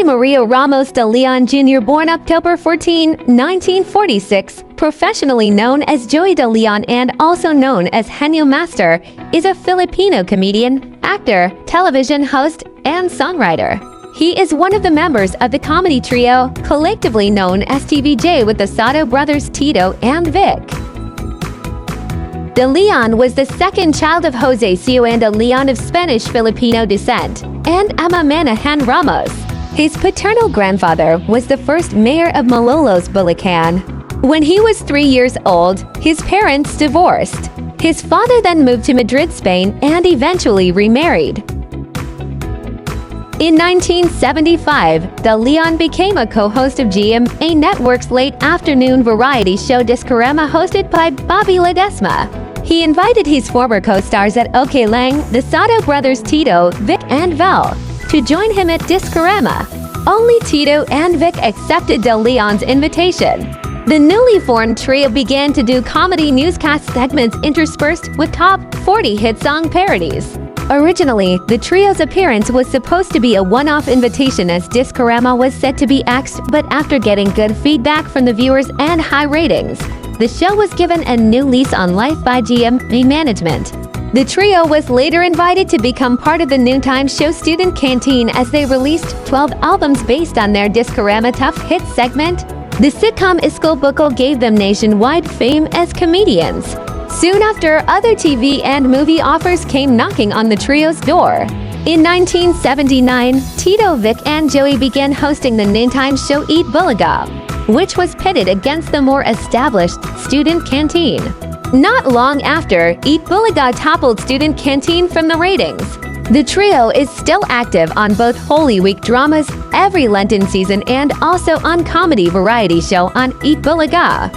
Jose Maria Ramos de Leon Jr., born October 14, 1946, professionally known as Joey de Leon and also known as Henyo Master, is a Filipino comedian, actor, television host, and songwriter. He is one of the members of the comedy trio, collectively known as TVJ, with the Soto brothers Tito and Vic. De Leon was the second child of Jose Ciuan de Leon of Spanish-Filipino descent and Ama Manahan Ramos. His paternal grandfather was the first mayor of Malolos Bulacan. When he was 3 years old, his parents divorced. His father then moved to Madrid, Spain, and eventually remarried. In 1975, De Leon became a co-host of GMA Network's late afternoon variety show Discarama, hosted by Bobby Ledesma. He invited his former co-stars at OK Lang, the Soto brothers Tito, Vic, and Val, to join him at Discarama. Only Tito and Vic accepted De Leon's invitation. The newly formed trio began to do comedy newscast segments interspersed with top 40 hit song parodies. Originally, the trio's appearance was supposed to be a one-off invitation, as Discarama was set to be axed, but after getting good feedback from the viewers and high ratings, the show was given a new lease on life by GMA management. The trio was later invited to become part of the noontime show Student Canteen, as they released 12 albums based on their Discarama Tough Hits segment. The sitcom Iskal Bukal gave them nationwide fame as comedians. Soon after, other TV and movie offers came knocking on the trio's door. In 1979, Tito, Vic, and Joey began hosting the noontime show Eat Bulaga, which was pitted against the more established Student Canteen. Not long after, Eat Bulaga toppled Student Canteen from the ratings. The trio is still active on both Holy Week dramas every Lenten season and also on comedy variety show on Eat Bulaga.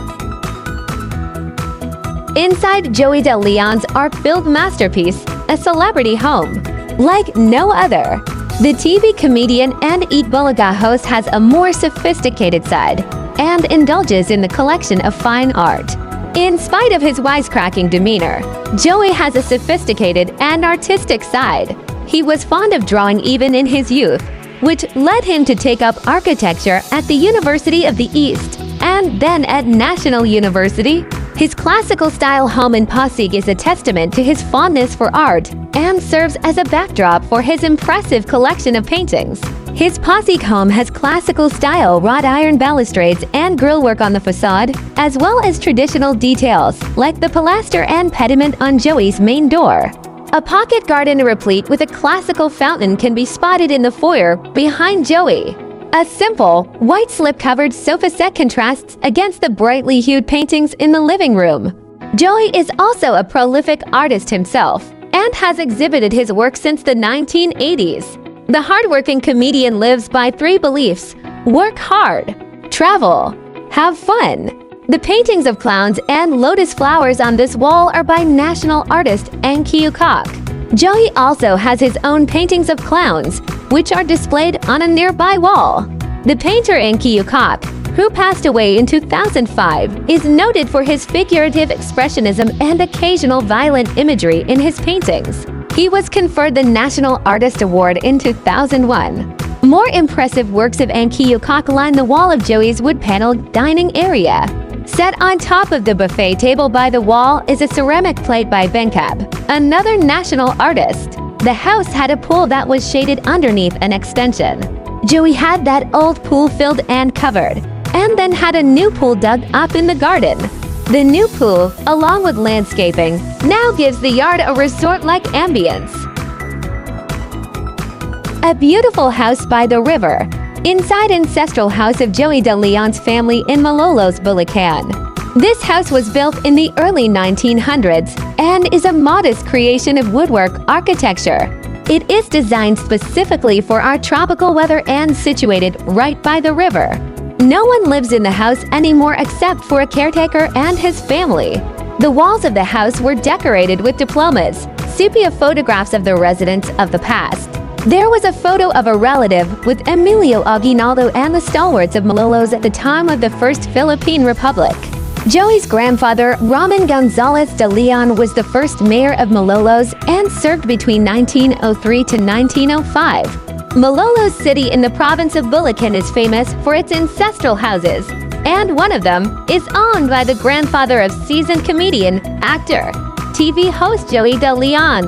Inside Joey de Leon's art-filled masterpiece, a celebrity home like no other. The TV comedian and Eat Bulaga host has a more sophisticated side and indulges in the collection of fine art. In spite of his wisecracking demeanor, Joey has a sophisticated and artistic side. He was fond of drawing even in his youth, which led him to take up architecture at the University of the East and then at National University. His classical-style home in Pasig is a testament to his fondness for art and serves as a backdrop for his impressive collection of paintings. His Pasig home has classical-style wrought iron balustrades and grillwork on the facade, as well as traditional details like the pilaster and pediment on Joey's main door. A pocket garden replete with a classical fountain can be spotted in the foyer behind Joey. A simple, white slip-covered sofa set contrasts against the brightly hued paintings in the living room. Joey is also a prolific artist himself and has exhibited his work since the 1980s. The hardworking comedian lives by 3 beliefs: work hard, travel, have fun. The paintings of clowns and lotus flowers on this wall are by national artist Enki Ukak. Joey also has his own paintings of clowns, which are displayed on a nearby wall. The painter Enki Ukak, who passed away in 2005, is noted for his figurative expressionism and occasional violent imagery in his paintings. He was conferred the National Artist Award in 2001. More impressive works of Enki Ukak line the wall of Joey's wood-paneled dining area. Set on top of the buffet table by the wall is a ceramic plate by Benkab, another national artist. The house had a pool that was shaded underneath an extension. Joey had that old pool filled and covered, and then had a new pool dug up in the garden. The new pool, along with landscaping, now gives the yard a resort-like ambience. A beautiful house by the river. Inside ancestral house of Joey de Leon's family in Malolos Bulacan. This house was built in the early 1900s and is a modest creation of woodwork architecture. It is designed specifically for our tropical weather and situated right by the river. No one lives in the house anymore except for a caretaker and his family. The walls of the house were decorated with diplomas, sepia photographs of the residents of the past. There was a photo of a relative with Emilio Aguinaldo and the stalwarts of Malolos at the time of the First Philippine Republic. Joey's grandfather, Ramon Gonzalez de Leon, was the first mayor of Malolos and served between 1903 to 1905. Malolos City in the province of Bulacan is famous for its ancestral houses, and one of them is owned by the grandfather of seasoned comedian, actor, TV host Joey De Leon.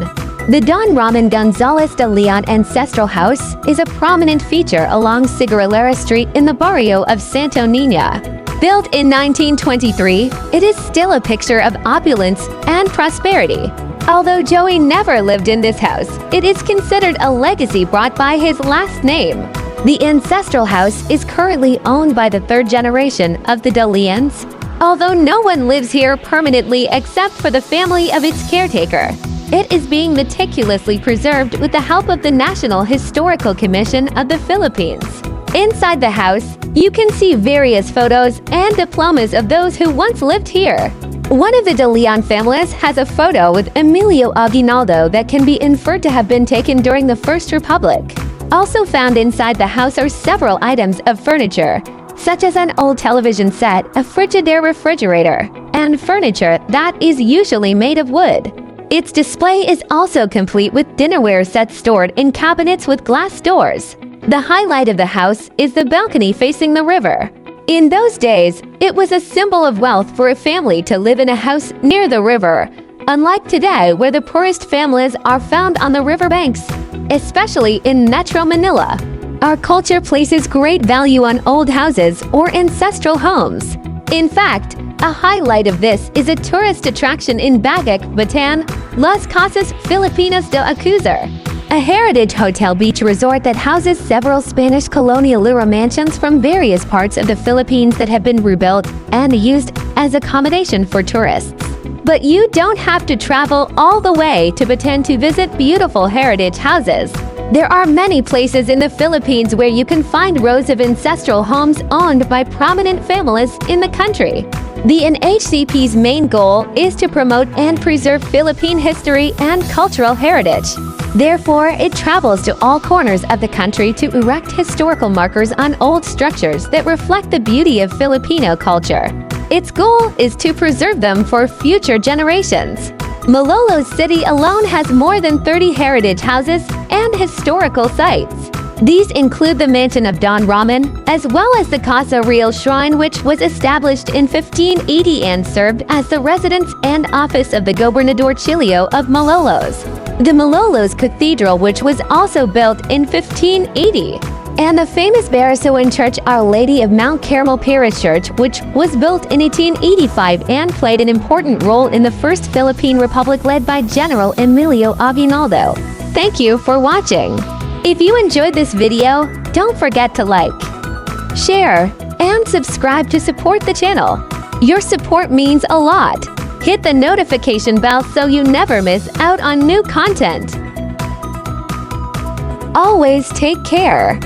The Don Ramon Gonzalez de Leon Ancestral House is a prominent feature along Cigarrillera Street in the barrio of Santo Niño. Built in 1923, it is still a picture of opulence and prosperity. Although Joey never lived in this house, it is considered a legacy brought by his last name. The ancestral house is currently owned by the third generation of the De Leons, although no one lives here permanently except for the family of its caretaker. It is being meticulously preserved with the help of the National Historical Commission of the Philippines. Inside the house, you can see various photos and diplomas of those who once lived here. One of the De Leon families has a photo with Emilio Aguinaldo that can be inferred to have been taken during the First Republic. Also found inside the house are several items of furniture, such as an old television set, a Frigidaire refrigerator, and furniture that is usually made of wood. Its display is also complete with dinnerware sets stored in cabinets with glass doors. The highlight of the house is the balcony facing the river. In those days, it was a symbol of wealth for a family to live in a house near the river, unlike today where the poorest families are found on the riverbanks, especially in Metro Manila. Our culture places great value on old houses or ancestral homes. In fact, a highlight of this is a tourist attraction in Bagac, Bataan, Las Casas Filipinas de Acuzar, a heritage hotel beach resort that houses several Spanish colonial era mansions from various parts of the Philippines that have been rebuilt and used as accommodation for tourists. But you don't have to travel all the way to Bataan to visit beautiful heritage houses. There are many places in the Philippines where you can find rows of ancestral homes owned by prominent families in the country. The NHCP's main goal is to promote and preserve Philippine history and cultural heritage. Therefore, it travels to all corners of the country to erect historical markers on old structures that reflect the beauty of Filipino culture. Its goal is to preserve them for future generations. Malolos City alone has more than 30 heritage houses and historical sites. These include the mansion of Don Ramon, as well as the Casa Real Shrine, which was established in 1580 and served as the residence and office of the Gobernador Chilio of Malolos. The Malolos Cathedral, which was also built in 1580. And the famous Barasoan Church Our Lady of Mount Carmel Parish Church, which was built in 1885 and played an important role in the First Philippine Republic led by General Emilio Aguinaldo. Thank you for watching. If you enjoyed this video, don't forget to like, share, and subscribe to support the channel. Your support means a lot. Hit the notification bell so you never miss out on new content. Always take care.